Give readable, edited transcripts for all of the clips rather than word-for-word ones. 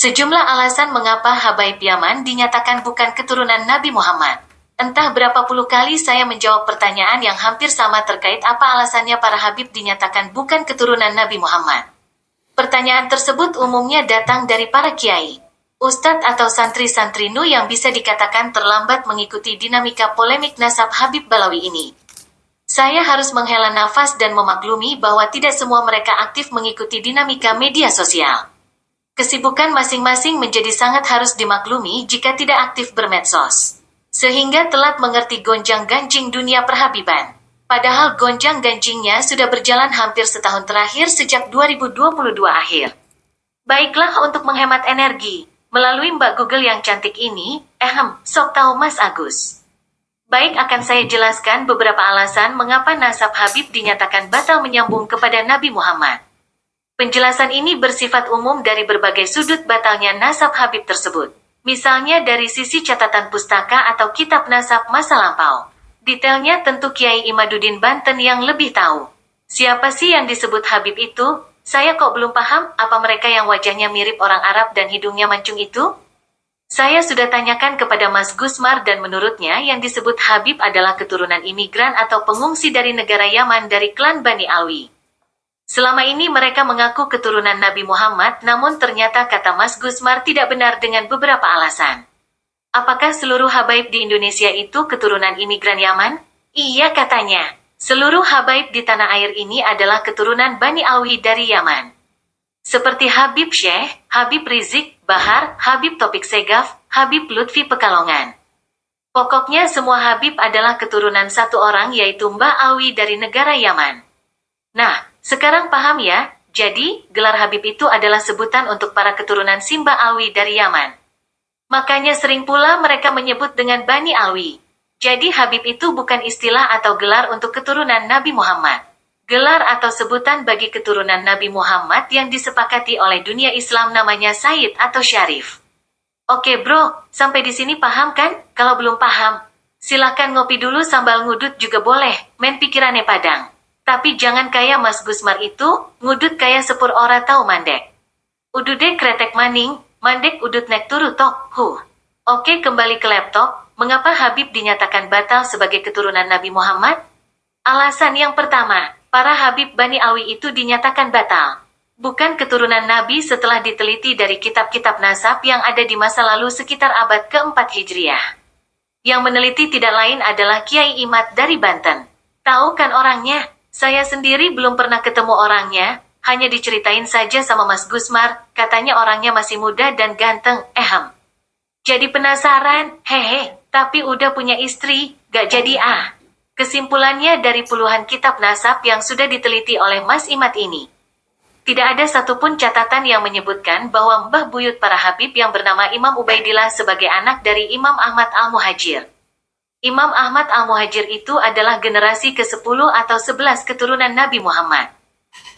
Sejumlah alasan mengapa Habaib Yaman dinyatakan bukan keturunan Nabi Muhammad. Entah berapa puluh kali saya menjawab pertanyaan yang hampir sama terkait apa alasannya para Habib dinyatakan bukan keturunan Nabi Muhammad. Pertanyaan tersebut umumnya datang dari para kiai, ustadz atau santri-santri Nu yang bisa dikatakan terlambat mengikuti dinamika polemik nasab Habib Balawi ini. Saya harus menghela nafas dan memaklumi bahwa tidak semua mereka aktif mengikuti dinamika media sosial. Kesibukan masing-masing menjadi sangat harus dimaklumi jika tidak aktif bermedsos. Sehingga telat mengerti gonjang-ganjing dunia perhabiban. Padahal gonjang-ganjingnya sudah berjalan hampir setahun terakhir sejak 2022 akhir. Baiklah, untuk menghemat energi, melalui Mbak Google yang cantik ini, sok tahu Mas Agus. Baik, akan saya jelaskan beberapa alasan mengapa nasab Habib dinyatakan batal menyambung kepada Nabi Muhammad. Penjelasan ini bersifat umum dari berbagai sudut batalnya nasab Habib tersebut. Misalnya dari sisi catatan pustaka atau kitab nasab masa lampau. Detailnya tentu Kiai Imaduddin Banten yang lebih tahu. Siapa sih yang disebut Habib itu? Saya kok belum paham, apa mereka yang wajahnya mirip orang Arab dan hidungnya mancung itu? Saya sudah tanyakan kepada Mas Gusmar dan menurutnya yang disebut Habib adalah keturunan imigran atau pengungsi dari negara Yaman dari klan Bani Alwi. Selama ini mereka mengaku keturunan Nabi Muhammad, namun ternyata kata Mas Gusmar tidak benar dengan beberapa alasan. Apakah seluruh Habaib di Indonesia itu keturunan imigran Yaman? Iya, katanya. Seluruh Habaib di tanah air ini adalah keturunan Bani Alwi dari Yaman. Seperti Habib Syekh, Habib Rizik, Bahar, Habib Topik Segaf, Habib Lutfi Pekalongan. Pokoknya semua Habib adalah keturunan satu orang, yaitu Mbah Alwi dari negara Yaman. Nah, sekarang paham ya? Jadi, gelar Habib itu adalah sebutan untuk para keturunan Simba Alwi dari Yaman. Makanya sering pula mereka menyebut dengan Bani Alwi. Jadi Habib itu bukan istilah atau gelar untuk keturunan Nabi Muhammad. Gelar atau sebutan bagi keturunan Nabi Muhammad yang disepakati oleh dunia Islam namanya Sayyid atau Syarif. Oke bro, sampai di sini paham kan? Kalau belum paham, silakan ngopi dulu sambil ngudut juga boleh, men pikirannya padang. Tapi jangan kayak Mas Gusmar itu, ngudut kayak sepur ora tau mandek. Udude kretek maning, mandek udut nek turu tok, Oke, kembali ke laptop, mengapa Habib dinyatakan batal sebagai keturunan Nabi Muhammad? Alasan yang pertama, para Habib Bani Alwi itu dinyatakan batal. Bukan keturunan Nabi setelah diteliti dari kitab-kitab nasab yang ada di masa lalu sekitar abad ke-4 Hijriah. Yang meneliti tidak lain adalah Kiai Imad dari Banten. Tahu kan orangnya? Saya sendiri belum pernah ketemu orangnya, hanya diceritain saja sama Mas Gusmar, katanya orangnya masih muda dan ganteng, Jadi penasaran, tapi udah punya istri, gak jadi Kesimpulannya dari puluhan kitab nasab yang sudah diteliti oleh Mas Imad ini. Tidak ada satupun catatan yang menyebutkan bahwa Mbah Buyut para Habib yang bernama Imam Ubaidillah sebagai anak dari Imam Ahmad Al-Muhajir. Imam Ahmad Al-Muhajir itu adalah generasi ke-10 atau 11 keturunan Nabi Muhammad.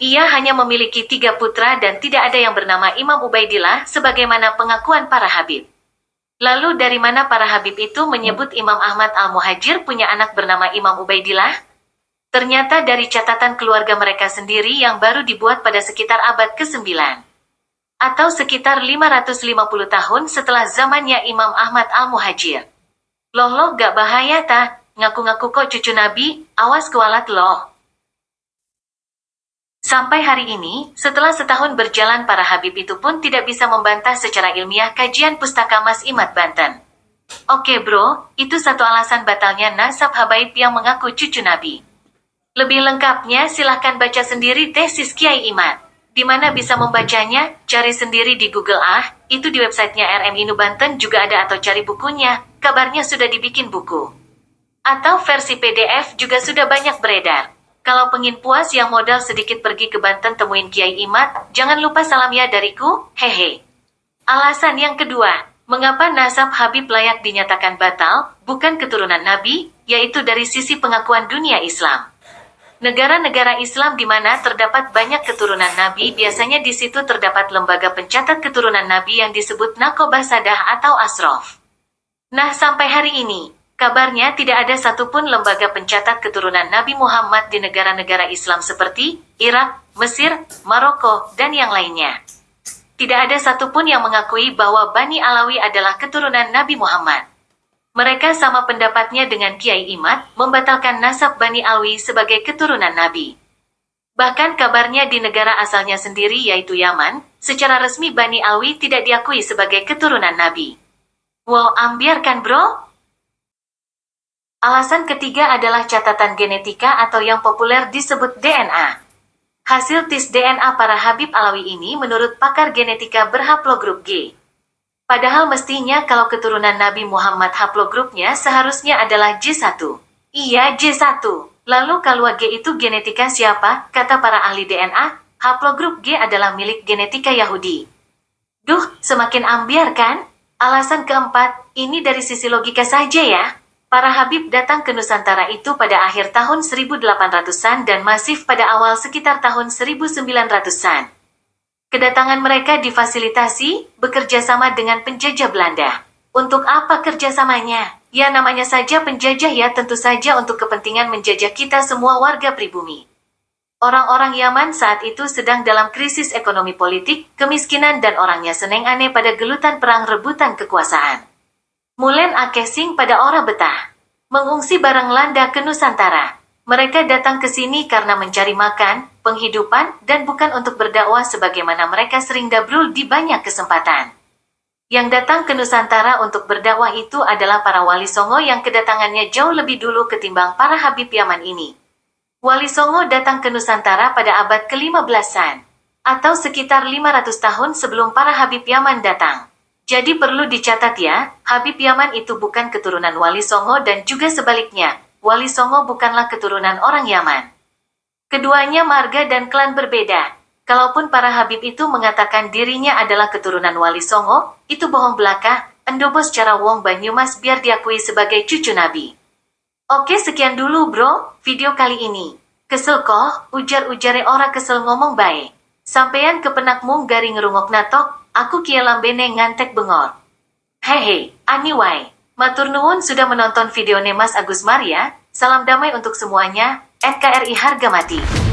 Ia hanya memiliki 3 putra dan tidak ada yang bernama Imam Ubaidillah sebagaimana pengakuan para Habib. Lalu dari mana para Habib itu menyebut Imam Ahmad Al-Muhajir punya anak bernama Imam Ubaidillah? Ternyata dari catatan keluarga mereka sendiri yang baru dibuat pada sekitar abad ke-9. Atau sekitar 550 tahun setelah zamannya Imam Ahmad Al-Muhajir. Loh gak bahaya ta? Ngaku-ngaku kok cucu Nabi, awas kualat loh. Sampai hari ini, setelah setahun berjalan para Habib itu pun tidak bisa membantah secara ilmiah kajian pustaka Mas Imad Banten. Oke bro, itu satu alasan batalnya nasab Habaib yang mengaku cucu Nabi. Lebih lengkapnya silahkan baca sendiri tesis Kiai Imad. Di mana bisa membacanya? Cari sendiri di Google itu di websitenya RMI Banten juga ada atau cari bukunya, kabarnya sudah dibikin buku. Atau versi PDF juga sudah banyak beredar. Kalau pengin puas yang modal sedikit pergi ke Banten temuin Kiai Imad, jangan lupa salam ya dariku, Alasan yang kedua, mengapa nasab Habib layak dinyatakan batal, bukan keturunan Nabi, yaitu dari sisi pengakuan dunia Islam. Negara-negara Islam di mana terdapat banyak keturunan Nabi, biasanya di situ terdapat lembaga pencatat keturunan Nabi yang disebut Naqobah Sadah atau Asrof. Nah, sampai hari ini, kabarnya tidak ada satupun lembaga pencatat keturunan Nabi Muhammad di negara-negara Islam seperti Irak, Mesir, Maroko, dan yang lainnya. tidak ada satupun yang mengakui bahwa Bani Alawi adalah keturunan Nabi Muhammad. Mereka sama pendapatnya dengan Kiai Imad, membatalkan nasab Bani Alwi sebagai keturunan Nabi. Bahkan kabarnya di negara asalnya sendiri yaitu Yaman, secara resmi Bani Alwi tidak diakui sebagai keturunan Nabi. Wow, ambiar kan bro? Alasan ketiga adalah catatan genetika atau yang populer disebut DNA. Hasil tes DNA para Habib Alawi ini menurut pakar genetika berhaplogrup G. Padahal mestinya kalau keturunan Nabi Muhammad haplogrupnya seharusnya adalah J1. Iya, J1. Lalu kalau G itu genetika siapa? Kata para ahli DNA, haplogrup G adalah milik genetika Yahudi. Duh, semakin ambiar kan? Alasan keempat, ini dari sisi logika saja ya. Para Habib datang ke Nusantara itu pada akhir tahun 1800-an dan masif pada awal sekitar tahun 1900-an. Kedatangan mereka difasilitasi, bekerja sama dengan penjajah Belanda. Untuk apa kerjasamanya? Ya namanya saja penjajah ya, tentu saja untuk kepentingan menjajah kita semua warga pribumi. Orang-orang Yaman saat itu sedang dalam krisis ekonomi politik, kemiskinan dan orangnya seneng aneh pada gelutan perang rebutan kekuasaan. Mulen akeh sing pada ora betah. Mengungsi bareng Landa ke Nusantara. Mereka datang ke sini karena mencari makan, penghidupan, dan bukan untuk berdakwah sebagaimana mereka sering dabrul di banyak kesempatan. Yang datang ke Nusantara untuk berdakwah itu adalah para Wali Songo yang kedatangannya jauh lebih dulu ketimbang para Habib Yaman ini. Wali Songo datang ke Nusantara pada abad ke-15-an, atau sekitar 500 tahun sebelum para Habib Yaman datang. Jadi perlu dicatat ya, Habib Yaman itu bukan keturunan Wali Songo dan juga sebaliknya, Wali Songo bukanlah keturunan orang Yaman. Keduanya marga dan klan berbeda. Kalaupun para Habib itu mengatakan dirinya adalah keturunan Wali Songo, itu bohong belaka, endobo secara wong Banyumas biar diakui sebagai cucu Nabi. Oke sekian dulu bro, video kali ini. Kesel koh, ujar-ujare ora kesel ngomong bae. Sampeyan kepenak mung garing ngerungok natok, aku kia lambene ngantek bengor. Hehe, ani wae. Matur nuwun sudah menonton video Mas Agus Maria, salam damai untuk semuanya, NKRI harga mati.